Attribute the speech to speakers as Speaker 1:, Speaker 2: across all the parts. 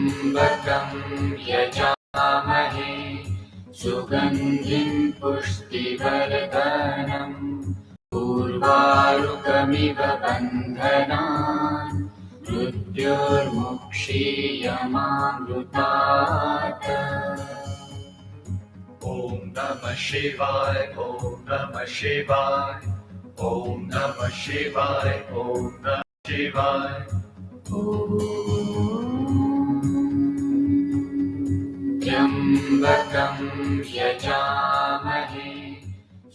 Speaker 1: त्र्यम्बकं यजामहे सुगन्धिं पुष्टिवर्धनम् उर्वारुकमिव बन्धनान् मृत्युर्मुक्षीयमामृतात्।
Speaker 2: Om Namah Shivaya, Om Namah Shivaya, Om Namah Shivaya, Om Namah Shivaya.
Speaker 1: त्र्यम्बकं यजामहे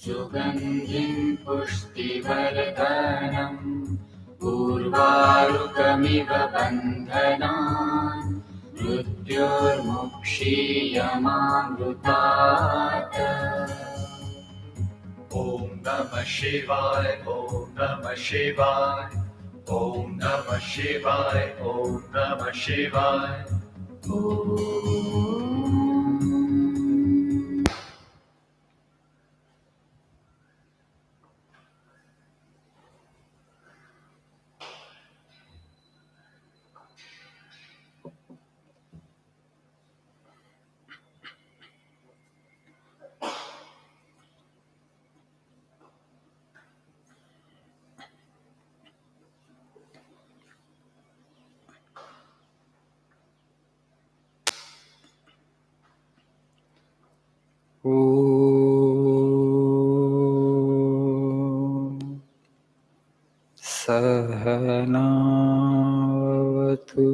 Speaker 1: सुगन्धिं पुष्टिवर्धनम् उर्वारुकमिव बन्धनान् मृत्युर्मुक्षीयमामृतात्।
Speaker 2: Om Namah Shivaya, Om Namah Shivaya, Om Namah Shivaya, Om Namah Shivaya.
Speaker 3: सहनावतु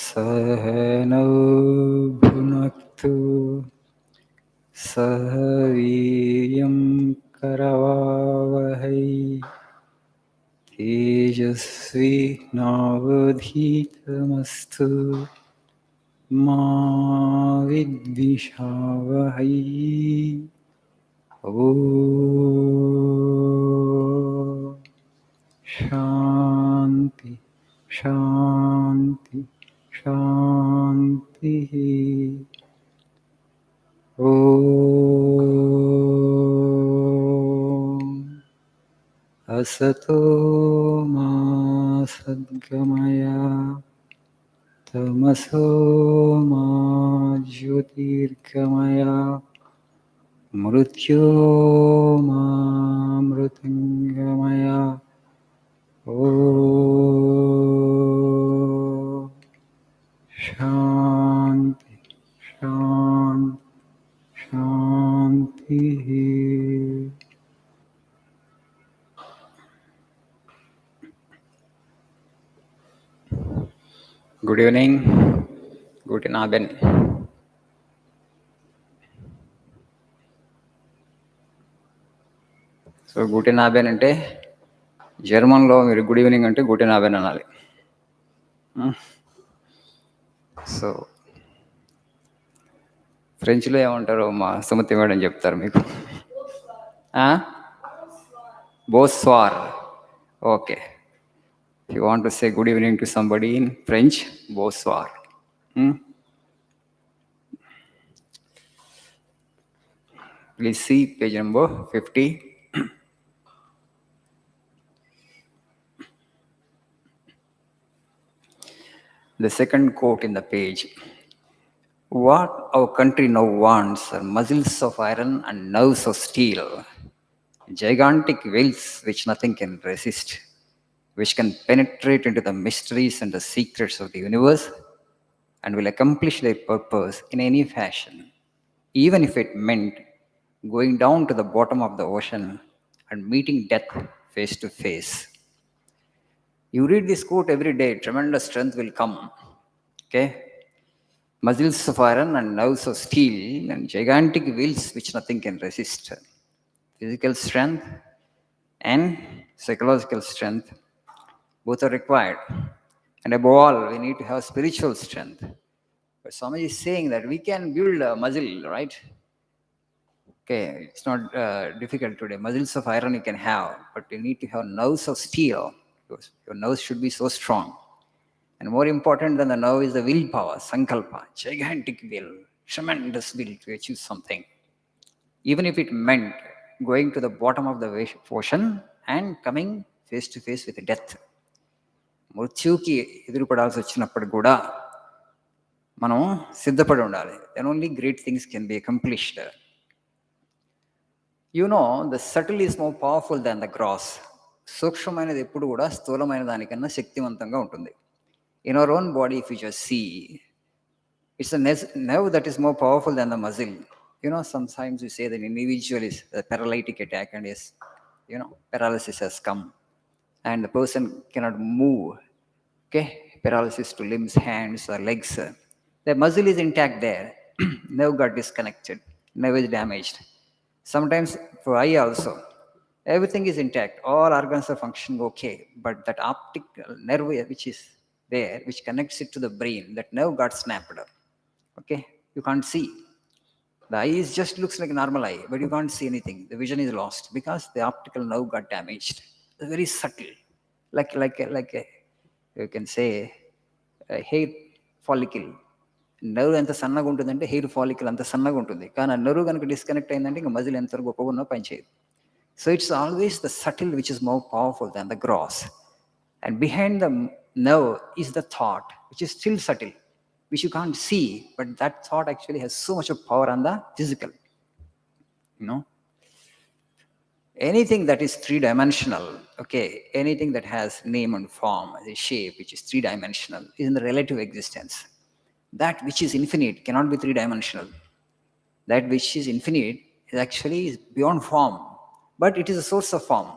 Speaker 3: सहनौ भुनक्तु सह वीर्यं करवावहै तेजस्वी नावधीतमस्तु मा विद्विषावहै। ॐ शान्ति शान्ति शान्तिः। ॐ असतो मा सद्गमय तमसो मा ज्योतिर्गमय मृत्योर्मामृतङ्गमय। ॐ शान्ति शान्ति शान्तिः। Good evening, guten Abend. So గూటెన్ ఆబెన్ అంటే జర్మన్లో మీరు గుడ్ ఈవినింగ్ అంటే గూటెన్ ఆబెన్ అనాలి. సో ఫ్రెంచ్లో ఏమంటారో మా సుమతి మేడం చెప్తారు మీకు. బోస్వార్. Okay, if you want to say good evening to somebody in French, bonsoir. Please see page number 50. The second quote in the page. What our country now wants are muscles of iron and nerves of steel, gigantic wills which nothing can resist, which can penetrate into the mysteries and the secrets of the universe and will accomplish their purpose in any fashion, even if it meant going down to the bottom of the ocean and meeting death face to face. You read this quote every day, tremendous strength will come. Okay? Muscles of iron and nerves of steel and gigantic wills which nothing can resist. Physical strength and psychological strength, both are required. And above all, we need to have spiritual strength. But Swamiji is saying that we can build a muscle, right? Okay, it's not difficult today. Muscles of iron you can have, but you need to have nerves of steel. Your nerves should be so strong. And more important than the nerve is the willpower, sankalpa, gigantic will, tremendous will to achieve something. Even if it meant going to the bottom of the ocean and coming face to face with death. మృత్యువుకి ఎదురుపడాల్సి వచ్చినప్పుడు కూడా మనం సిద్ధపడి ఉండాలి. Then only great things can be accomplished. The subtle is more powerful than the gross. సూక్ష్మమైనది ఎప్పుడు కూడా స్థూలమైన దానికన్నా శక్తివంతంగా ఉంటుంది. In our own body if you just see, it's a nerve that is more powerful than the muscle. Sometimes you say that individual is a paralytic attack and is, paralysis has come and the person cannot move. Okay, paralysis to limbs, hands or legs. The muscle is intact there. Nerve got disconnected. Nerve is damaged. Sometimes for eye also, everything is intact. All organs are functioning okay, but that optic nerve which is there, which connects it to the brain, that nerve got snapped up. Okay, you can't see. The eye just looks like a normal eye, but you can't see anything. The vision is lost because the optical nerve got damaged. It's very subtle, like you can say a hair follicle. Nerve ఎంత సన్నగా ఉంటుందంటే hair follicle అంత సన్నగా ఉంటుంది. కానీ ఆ nerve కనుక disconnect అయిందంటే ఇంకా మజిల్ ఎంత గొప్పగా ఉన్నా పనిచేయదు. So it's always the subtle which is more powerful than the gross. And behind the nerve is the thought which is still subtle, which you can't see, but that thought actually has so much of power on the physical. Anything that is three-dimensional, okay, anything that has name and form, a shape which is three-dimensional, is in the relative existence. That which is infinite cannot be three-dimensional. That which is infinite is actually beyond form, but it is a source of form.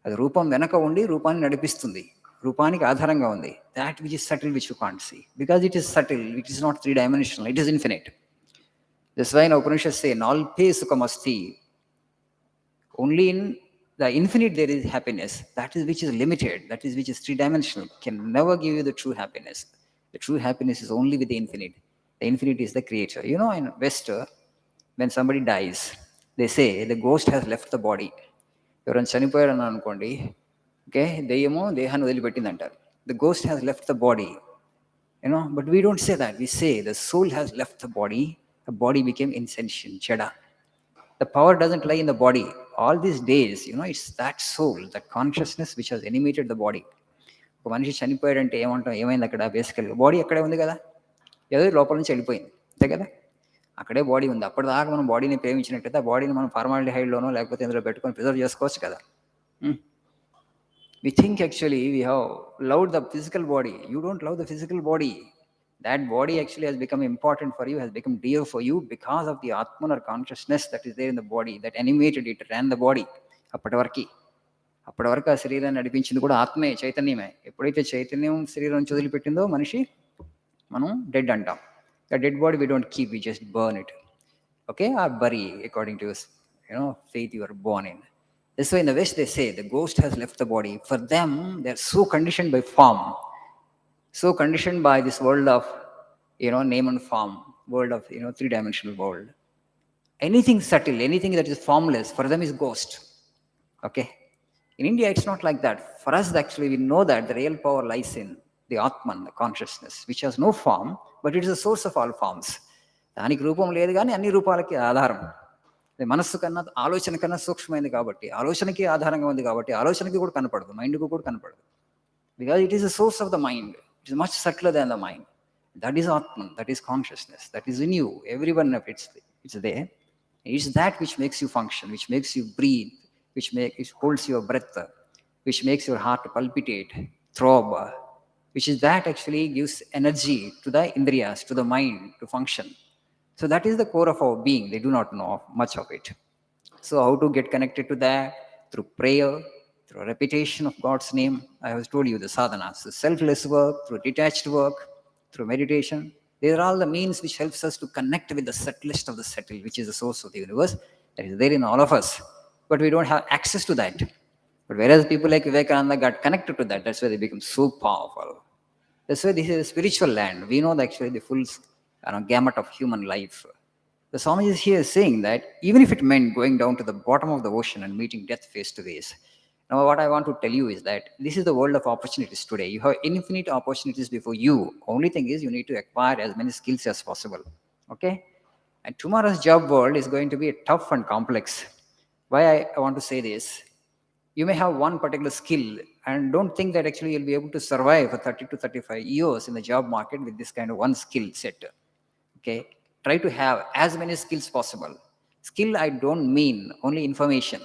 Speaker 3: అది రూపం వెనక ఉండి రూపాన్ని నడిపిస్తుంది, రూపానికి ఆధారంగా ఉంది. That which is subtle which you can't see, because it is subtle, it is not three dimensional, it is infinite. That's why Upanishad say నాల్పే సుఖమస్తి. Only in the infinite there is happiness. That is which is limited, that is which is three dimensional, can never give you the true happiness. The true happiness is only with the infinite. The infinite is the creator. In West, when somebody dies, they say the ghost has left the body. ఎవరైనా చనిపోయారని అనుకోండి, okay, దెయ్యము దేహాన్ని వదిలిపెట్టిందంటారు. The ghost has left the body. But we don't say that. We say the soul has left the body. The body became insentient, jada. The power doesn't lie in the body. All these days, it's that soul, that consciousness which has animated the body. ఒక మనిషి చనిపోయాడంటే ఏమంటాం, ఏమైంది అక్కడ? బేసికల్గా body అక్కడే ఉంది కదా, ఏదో లోపల నుంచి వెళ్ళిపోయింది, అంతే కదా, అక్కడే బాడీ ఉంది. అప్పటిదాకా మనం బాడీని ప్రేమించినట్టయితే ఆ బాడీని మనం ఫార్మాలిడిహైడ్లోనో లేకపోతే ఇందులో పెట్టుకొని ప్రిజర్వ్ చేసుకోవచ్చు కదా. We think actually we have loved the physical body. You don't love the physical body. That body actually has become important for you, has become dear for you because of the Atman or consciousness that is there in the body, that animated it, ran the body. అప్పటి వరకు ఆ శరీరాన్ని నడిపించింది కూడా ఆత్మే, చైతన్యమే. ఎప్పుడైతే చైతన్యం శరీరం నుంచి వదిలిపెట్టిందో మనిషి, మనం డెడ్ అంటాం. The dead body we don't keep, we just burn it, okay, or bury according to faith you are born in. That's why in the West they say the ghost has left the body. For them, they are so conditioned by form, so conditioned by this world of name and form, world of three-dimensional world. Anything subtle, anything that is formless, for them is ghost. Okay. In India, it's not like that. For us, actually, we know that the real power lies in the Atman, the consciousness, which has no form, but it is the source of all forms. దానికి రూపం లేదు కానీ అన్ని రూపాలకి ఆధారం. మనస్సు కన్నా, ఆలోచన కన్నా సూక్ష్మమైంది కాబట్టి, ఆలోచనకి ఆధారంగా ఉంది కాబట్టి ఆలోచనకి కూడా కనపడదు, మైండ్కి కూడా కనపడదు. Because it is the source of the mind. It is much subtler than the mind. That is Atman, that is consciousness, that is in you. Every one of it's there. It's that which makes you function, which makes you breathe, which holds your breath, which makes your heart palpitate, throb, which is that actually gives energy to the indriyas, to the mind to function. So that is the core of our being. They do not know much of it. So how to get connected to that? Through prayer, through repetition of God's name. I have told you the sadhanas, the selfless work, through detached work, through meditation. These are all the means which helps us to connect with the subtlest of the subtle, which is the source of the universe, that is there in all of us. But we don't have access to that. But whereas people like Vivekananda got connected to that, that's why they become so powerful. That's why this is a spiritual land. We know that actually the full gamut of human life. The Swamiji is here saying that even if it meant going down to the bottom of the ocean and meeting death face to face. Now what I want to tell you is that this is the world of opportunities today. You have infinite opportunities before you. Only thing is you need to acquire as many skills as possible. Okay? And tomorrow's job world is going to be tough and complex. Why I want to say this? You may have one particular skill and don't think that actually you'll be able to survive for 30 to 35 years in the job market with this kind of one skill set. Okay, try to have as many skills possible. Skill, I don't mean only information.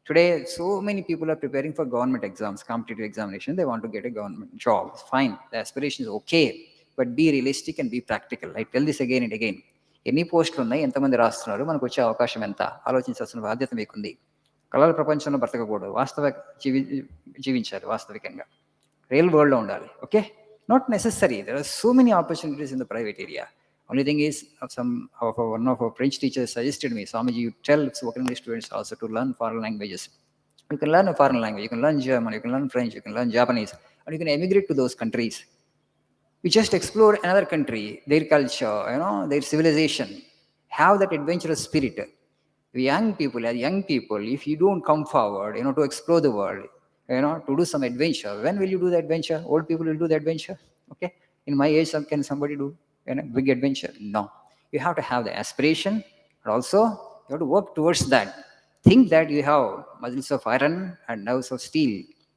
Speaker 3: Today, so many people are preparing for government exams, competitive examination. They want to get a government job. It's fine. The aspiration is okay. But be realistic and be practical. I tell this again and again. ఎన్ని పోస్టులు ఉన్నాయి, ఎంతమంది రాస్తున్నారు, మనకు వచ్చే అవకాశం ఎంత, ఆలోచించాల్సిన బాధ్యత మీకుంది. కళల ప్రపంచంలో బ్రతకకూడదు, జీవించాలి వాస్తవికంగా, రియల్ వరల్డ్లో ఉండాలి. Okay, not necessary. There are so many opportunities in the private area. Only thing is, one of our French teachers suggested me, Swamiji, you tell spoken English students also to learn foreign languages. You can learn a foreign language, you can learn German, you can learn French, you can learn Japanese, and you can emigrate to those countries. You just explore another country, their culture, their civilization. Have that adventurous spirit. We young people, as young people, if you don't come forward, to explore the world, to do some adventure, when will you do the adventure? Old people will do the adventure. Okay, in my age, can somebody do big adventure? No. You have to have the aspiration, but also you have to work towards that. Think that you have muscles of iron and nerves of steel,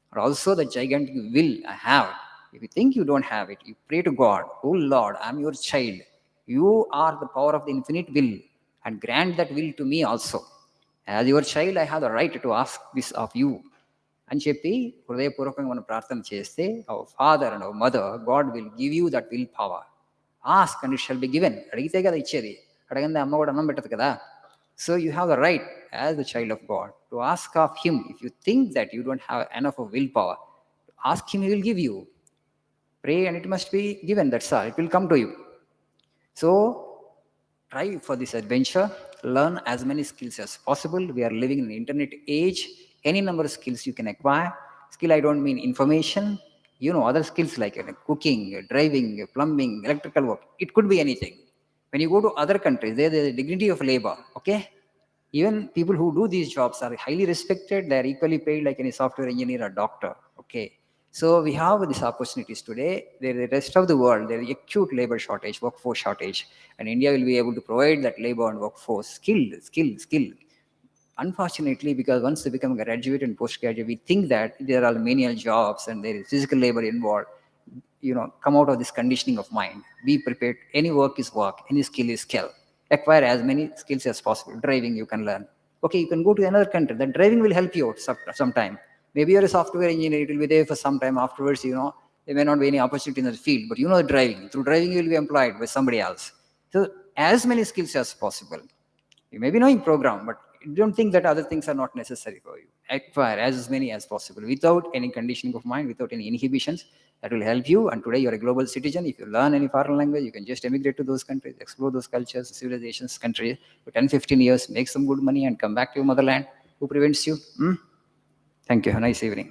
Speaker 3: but also the gigantic will I have. If you think you don't have it, you pray to God, oh Lord, I'm your child. You are the power of the infinite will, and grant that will to me also. As your child, I have the right to ask this of you. అని చెప్పి హృదయపూర్వకంగా మనం ప్రార్థన చేస్తే, our father and our mother, God will give you that will power. Ask and it shall be given. అడిగితే కదా ఇచ్చేది, అడగందే అమ్మ కూడా అన్నం పెట్టదు కదా. So you have the right as the child of God to ask of him. If you think that you don't have enough of will power, ask him, he will give you. Pray and it must be given, that's all. It will come to you. So try for this adventure, learn as many skills as possible. We are living in the internet age. Any number of skills you can acquire. Skill, I don't mean information. Other skills like cooking, driving, plumbing, electrical work. It could be anything. When you go to other countries, there is a dignity of labor. Okay, even people who do these jobs are highly respected. They are equally paid like any software engineer or doctor. Okay, so we have these opportunities today. The rest of the world, there is acute labor shortage, workforce shortage, and India will be able to provide that labor and workforce. Skill. Unfortunately, because once they become graduate and postgraduate, we think that there are menial jobs and there is physical labor involved. Come out of this conditioning of mind. Be prepared. Any work is work. Any skill is skill. Acquire as many skills as possible. Driving, you can learn. Okay, you can go to another country. Then driving will help you out sometime. Maybe you're a software engineer. It will be there for some time afterwards. There may not be any opportunity in the field, but driving. Through driving, you will be employed by somebody else. So as many skills as possible. You may be knowing program, but don't think that other things are not necessary for you. Acquire as many as possible without any conditioning of mind, without any inhibitions. That will help you. And today you're a global citizen. If you learn any foreign language, you can just emigrate to those countries, explore those cultures, civilizations, countries for 10, 15 years, make some good money and come back to your motherland. Who prevents you? Thank you. Have a nice evening.